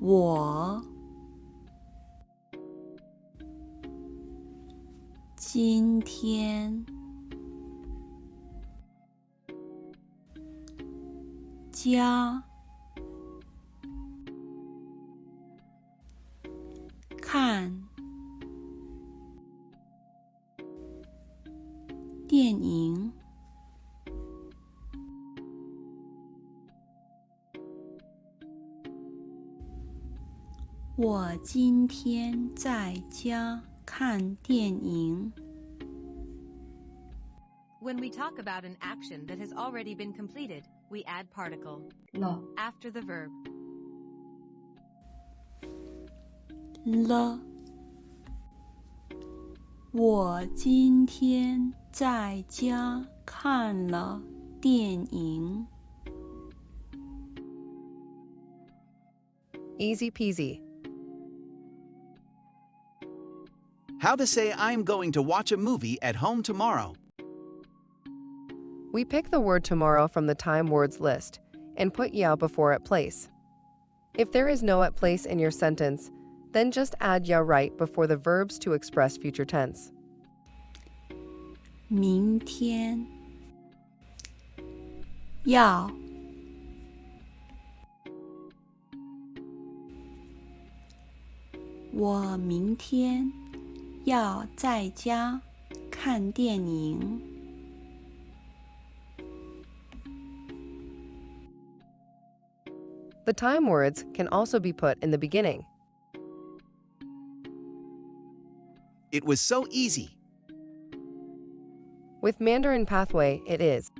我今天家看电影。我今天在家看电影。When we talk about an action that has already been completed, we add particle 了 after the verb. 了，我今天在家看了电影。Easy peasy. How to say I'm going to watch a movie at home tomorrow. We pick the word tomorrow from the time words list and put yao before it place. If there is no at place in your sentence, then just add yao right before the verbs to express future tense. 明天要我明天要在家看电影。The time words can also be put in the beginning. It was so easy. With Mandarin Pathway, it is.